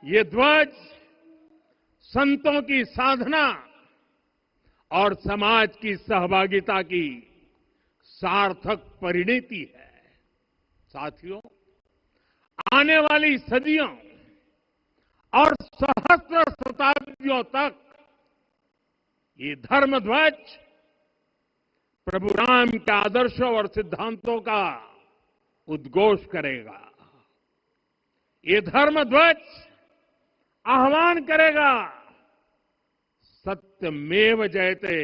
ये ध्वज संतों की साधना और समाज की सहभागिता की सार्थक परिणति है। साथियों, आने वाली सदियों और सहस्त्र शताब्दियों तक ये धर्म ध्वज प्रभु राम के आदर्शों और सिद्धांतों का उद्घोष करेगा। ये धर्म ध्वज आह्वान करेगा, सत्यमेव जयते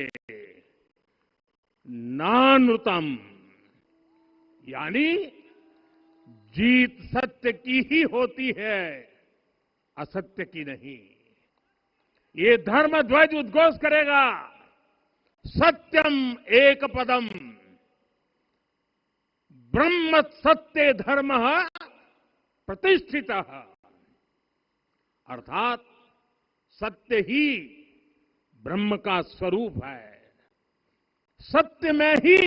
नानृतम, यानी जीत सत्य की ही होती है, असत्य की नहीं। ये धर्म ध्वज उद्घोष करेगा, सत्यम एक पदम ब्रह्म सत्य धर्म प्रतिष्ठितः, अर्थात सत्य ही ब्रह्म का स्वरूप है। सत्य में ही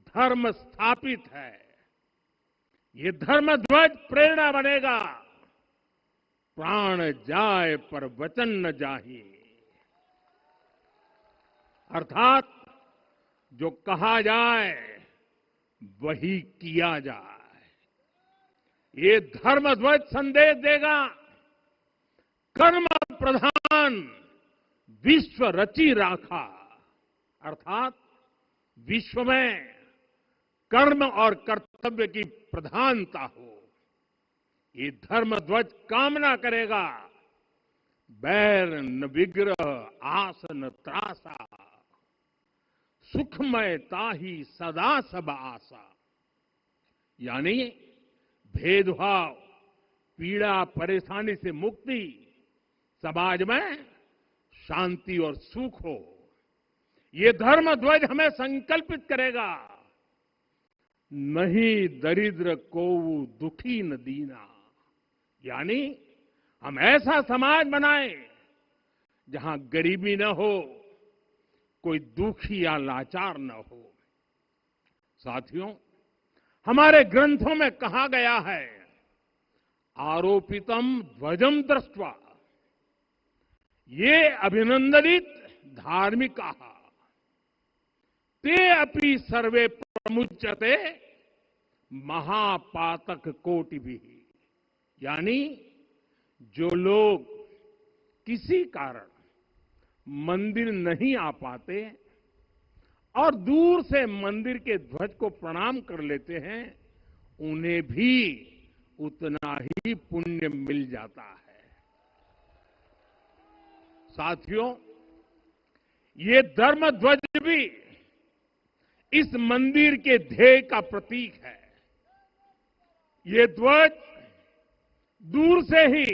धर्म स्थापित है। ये धर्म ध्वज प्रेरणा बनेगा, प्राण जाए पर वचन न जाहि, अर्थात जो कहा जाए वही किया जाए। ये धर्म ध्वज संदेश देगा, कर्म प्रधान विश्व रची राखा, अर्थात विश्व में कर्म और कर्तव्य की प्रधानता हो। ये धर्म ध्वज कामना करेगा, बैर न विग्रह आस न त्रासा, सुखमय ताहि सदा सब आशा, यानी भेदभाव, पीड़ा, परेशानी से मुक्ति, समाज में शांति और सुख हो। ये धर्म ध्वज हमें संकल्पित करेगा, नहीं दरिद्र कोउ दुखी न दीना, यानी हम ऐसा समाज बनाएं जहां गरीबी न हो, कोई दुखी या लाचार न हो। साथियों, हमारे ग्रंथों में कहा गया है, आरोपितम ध्वजम दृष्ट्वा ये अभिनंदनित धार्मिका ते अपि सर्वे प्रमुच्यते महापातक कोटि भी, यानी जो लोग किसी कारण मंदिर नहीं आ पाते और दूर से मंदिर के ध्वज को प्रणाम कर लेते हैं, उन्हें भी उतना ही पुण्य मिल जाता है। साथियों, ये धर्म ध्वज भी इस मंदिर के ध्येय का प्रतीक है। ये ध्वज दूर से ही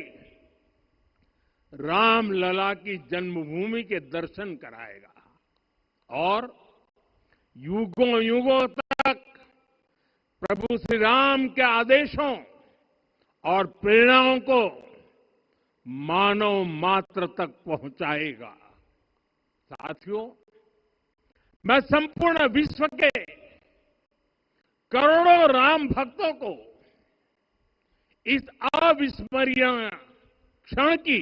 रामलला की जन्मभूमि के दर्शन कराएगा और युगों युगों तक प्रभु श्री राम के आदेशों और प्रेरणाओं को मानव मात्र तक पहुंचाएगा। साथियों, मैं संपूर्ण विश्व के करोड़ों राम भक्तों को इस अविस्मरणीय क्षण की,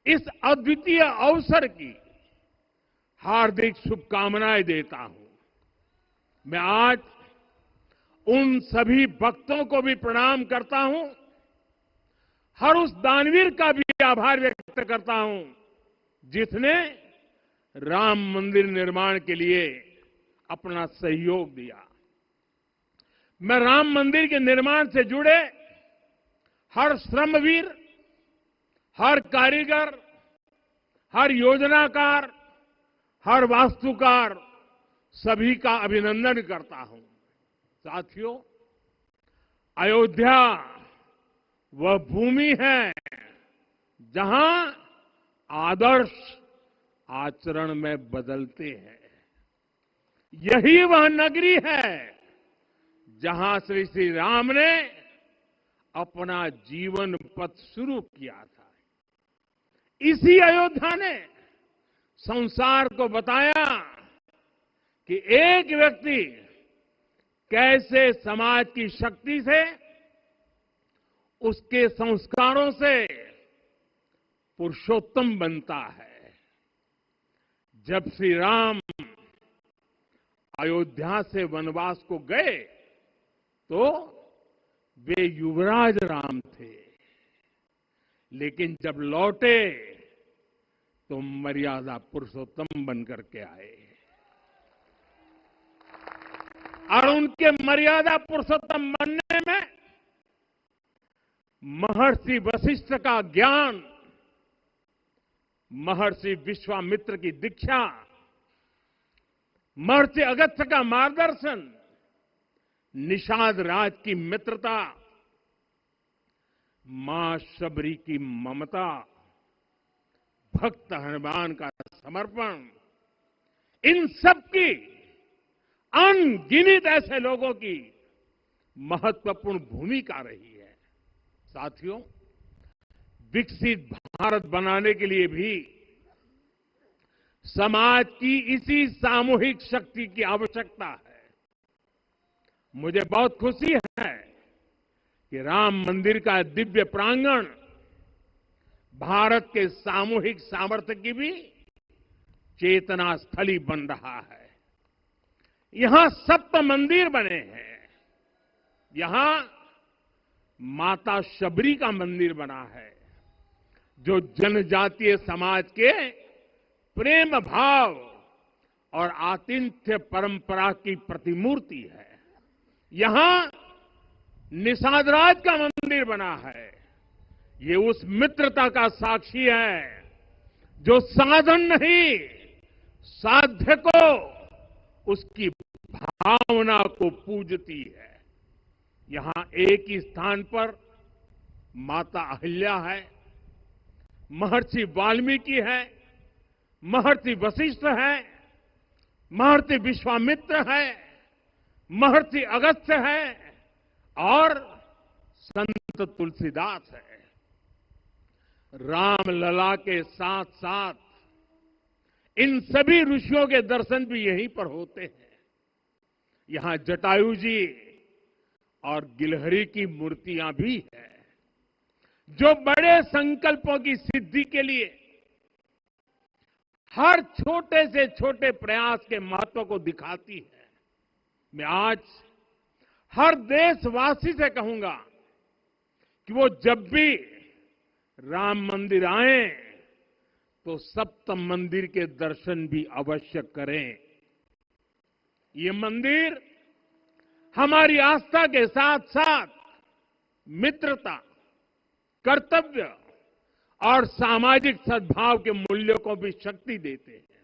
इस अद्वितीय अवसर की हार्दिक शुभकामनाएं देता हूं। मैं आज उन सभी भक्तों को भी प्रणाम करता हूं, हर उस दानवीर का भी आभार व्यक्त करता हूं जिसने राम मंदिर निर्माण के लिए अपना सहयोग दिया। मैं राम मंदिर के निर्माण से जुड़े हर श्रमवीर, हर कारीगर, हर योजनाकार, हर वास्तुकार, सभी का अभिनंदन करता हूं। साथियों, अयोध्या वह भूमि है जहां आदर्श आचरण में बदलते हैं। यही वह नगरी है जहां श्री श्री राम ने अपना जीवन पथ शुरू किया था। इसी अयोध्या ने संसार को बताया कि एक व्यक्ति कैसे समाज की शक्ति से उसके संस्कारों से पुरुषोत्तम बनता है। जब श्री राम अयोध्या से वनवास को गए तो वे युवराज राम थे, लेकिन जब लौटे तो मर्यादा पुरुषोत्तम बनकर के आए और उनके मर्यादा पुरुषोत्तम बनने में महर्षि वशिष्ठ का ज्ञान, महर्षि विश्वामित्र की दीक्षा, महर्षि अगस्त्य का मार्गदर्शन, निषाद राज की मित्रता, मां शबरी की ममता, भक्त हनुमान का समर्पण, इन सब की अनगिनत ऐसे लोगों की महत्वपूर्ण भूमिका रही है। साथियों, विकसित भारत बनाने के लिए भी समाज की इसी सामूहिक शक्ति की आवश्यकता है। मुझे बहुत खुशी है कि राम मंदिर का दिव्य प्रांगण भारत के सामूहिक सामर्थ्य की भी चेतना स्थली बन रहा है। यहां सप्त मंदिर बने हैं। यहां माता शबरी का मंदिर बना है, जो जनजातीय समाज के प्रेम भाव और आतिथ्य परंपरा की प्रतिमूर्ति है। यहां निषादराज का मंदिर बना है। ये उस मित्रता का साक्षी है जो साधन नहीं, साध्य को, उसकी भावना को पूजती है। यहां एक ही स्थान पर माता अहिल्या है, महर्षि वाल्मीकि है, महर्षि वशिष्ठ है, महर्षि विश्वामित्र है, महर्षि अगस्त्य है और संत तुलसीदास है। राम लला के साथ साथ इन सभी ऋषियों के दर्शन भी यहीं पर होते हैं। यहां जटायु जी और गिलहरी की मूर्तियां भी है, जो बड़े संकल्पों की सिद्धि के लिए हर छोटे से छोटे प्रयास के महत्व को दिखाती है। मैं आज हर देशवासी से कहूंगा कि वो जब भी राम मंदिर आए तो सप्त मंदिर के दर्शन भी अवश्य करें। ये मंदिर हमारी आस्था के साथ साथ मित्रता, कर्तव्य और सामाजिक सद्भाव के मूल्यों को भी शक्ति देते हैं।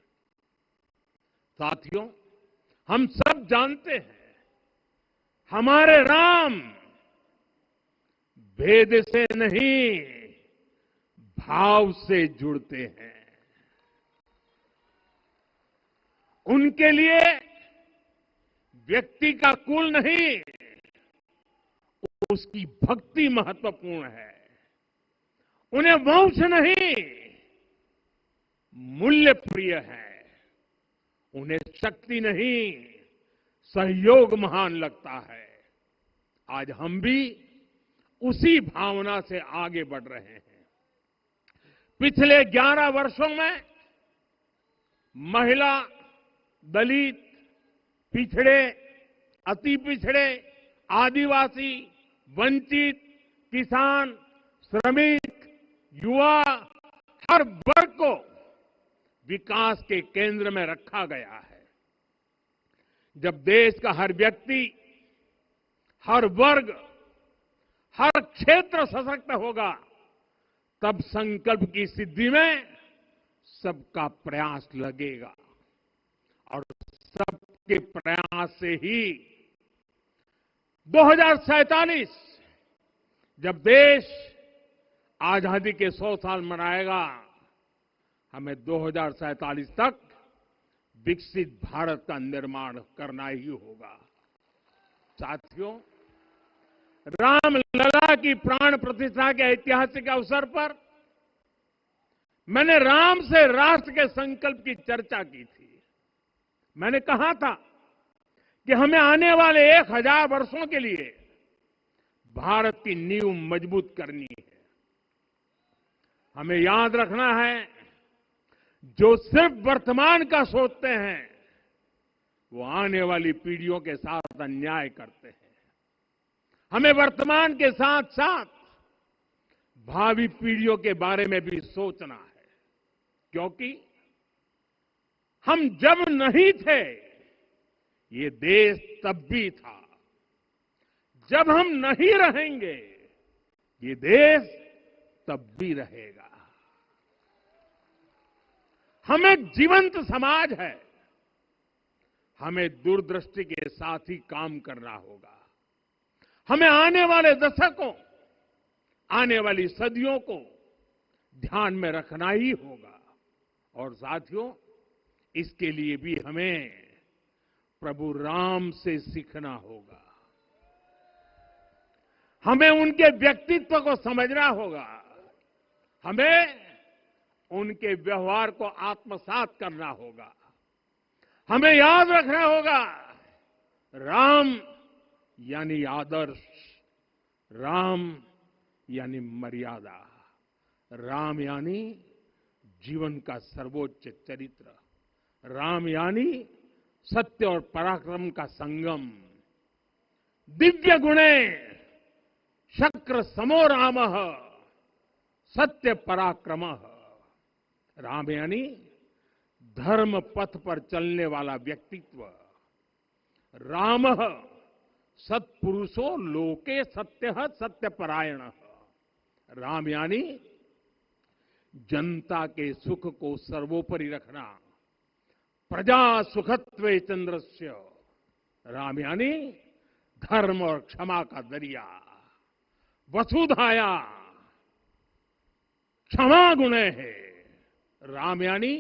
साथियों, हम सब जानते हैं हमारे राम भेद से नहीं, भाव से जुड़ते हैं। उनके लिए व्यक्ति का कुल नहीं, उसकी भक्ति महत्वपूर्ण है। उन्हें वंश नहीं, मूल्य प्रिय है। उन्हें शक्ति नहीं, सहयोग महान लगता है। आज हम भी उसी भावना से आगे बढ़ रहे हैं। पिछले 11 वर्षों में महिला, दलित, पिछड़े, अति पिछड़े, आदिवासी, वंचित, किसान, श्रमिक, युवा, हर वर्ग को विकास के केंद्र में रखा गया है। जब देश का हर व्यक्ति, हर वर्ग, हर क्षेत्र सशक्त होगा, तब संकल्प की सिद्धि में सबका प्रयास लगेगा और सबके प्रयास से ही 2047 जब देश आजादी के 100 साल मनाएगा, हमें 2047 तक विकसित भारत का निर्माण करना ही होगा। साथियों, राम लला की प्राण प्रतिष्ठा के ऐतिहासिक अवसर पर मैंने राम से राष्ट्र के संकल्प की चर्चा की थी। मैंने कहा था कि हमें आने वाले 1000 वर्षों के लिए भारत की नींव मजबूत करनी है। हमें याद रखना है, जो सिर्फ वर्तमान का सोचते हैं वो आने वाली पीढ़ियों के साथ अन्याय करते हैं। हमें वर्तमान के साथ साथ भावी पीढ़ियों के बारे में भी सोचना है, क्योंकि हम जब नहीं थे ये देश तब भी था, जब हम नहीं रहेंगे ये देश तब भी रहेगा। हम एक जीवंत समाज है, हमें दूरदृष्टि के साथ ही काम करना होगा। हमें आने वाले दशकों, आने वाली सदियों को ध्यान में रखना ही होगा। और साथियों, इसके लिए भी हमें प्रभु राम से सीखना होगा। हमें उनके व्यक्तित्व को समझना होगा, हमें उनके व्यवहार को आत्मसात करना होगा। हमें याद रखना होगा, राम यानी आदर्श, राम यानी मर्यादा, राम यानी जीवन का सर्वोच्च चरित्र, राम यानी सत्य और पराक्रम का संगम। दिव्य गुणे शक्र समो रामः सत्य पराक्रमः। राम यानी धर्म पथ पर चलने वाला व्यक्तित्व। रामः सत्पुरुषो लोके सत्यः सत्यपरायणः। राम यानी जनता के सुख को सर्वोपरि रखना, प्रजा सुखत्वे चंद्रस्य। राम यानी धर्म और क्षमा का दरिया। वसुधाया क्षमा गुणे है। राम यानी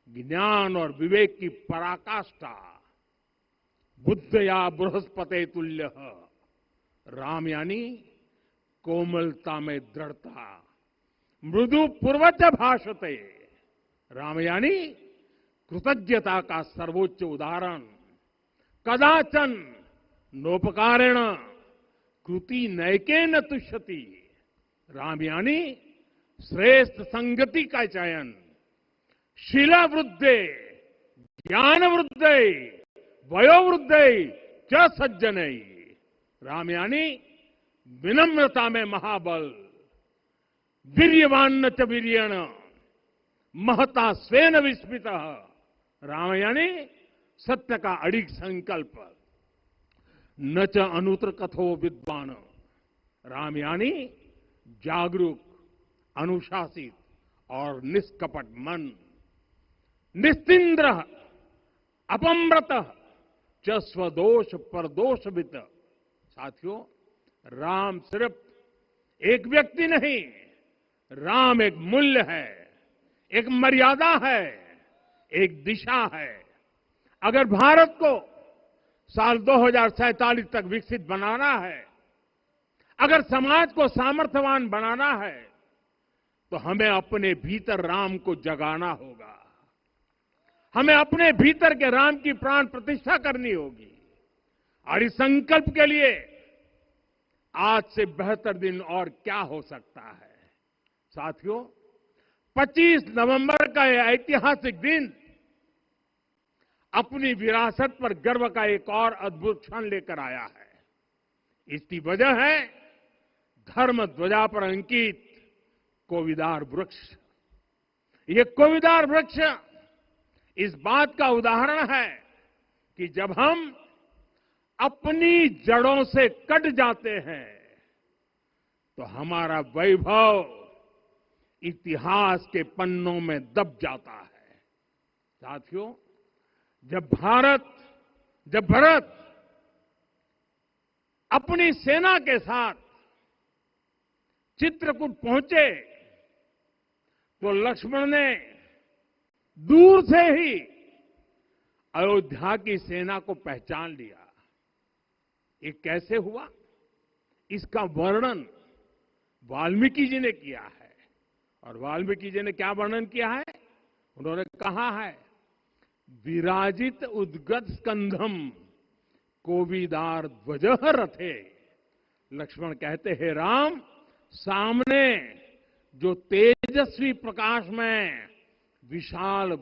ज्ञान और विवेक की पराकाष्ठा। बुद्धया बृहस्पते तुल्य। राम यानी कोमलता में दृढ़ता। मृदु पूर्वज भाषते। राम यानी कृतज्ञता का सर्वोच्च उदाहरण। कदाचन नोपकारेण कृति नैकेन तुष्यति। राम यानी श्रेष्ठ संगति का चयन। शिला वृद्धे ज्ञान वृद्धे वयोवृद्धे च सज्जने। राम यानी विनम्रता में महाबल। वीर्यवान च वीर्येण महता स्वेन विस्मितः। राम यानी सत्य का अडिग संकल्प। न च अनुत्र कथो विद्वान। राम यानी जागरूक, अनुशासित और निष्कपट मन। निस्तिंद्र अपम्रत च स्वदोष परदोषवित। साथियों, राम सिर्फ एक व्यक्ति नहीं, राम एक मूल्य है, एक मर्यादा है, एक दिशा है। अगर भारत को साल 2047 तक विकसित बनाना है, अगर समाज को सामर्थ्यवान बनाना है, तो हमें अपने भीतर राम को जगाना होगा। हमें अपने भीतर के राम की प्राण प्रतिष्ठा करनी होगी। और इस संकल्प के लिए आज से बेहतर दिन और क्या हो सकता है। साथियों, 25 नवंबर का यह ऐतिहासिक दिन अपनी विरासत पर गर्व का एक और अद्भुत क्षण लेकर आया है। इसकी वजह है धर्म ध्वजा पर अंकित कोविदार वृक्ष। ये कोविदार वृक्ष इस बात का उदाहरण है कि जब हम अपनी जड़ों से कट जाते हैं तो हमारा वैभव इतिहास के पन्नों में दब जाता है। साथियों, जब भरत अपनी सेना के साथ चित्रकूट पहुंचे तो लक्ष्मण ने दूर से ही अयोध्या की सेना को पहचान लिया। ये कैसे हुआ, इसका वर्णन वाल्मीकि जी ने किया है। और वाल्मीकि जी ने क्या वर्णन किया है? उन्होंने कहा है, विराजित उद्गत स्कंधम कोविदार ध्वज रथे लक्ष्मण कहते हैं राम, सामने जो तेजस्वी प्रकाश में विशाल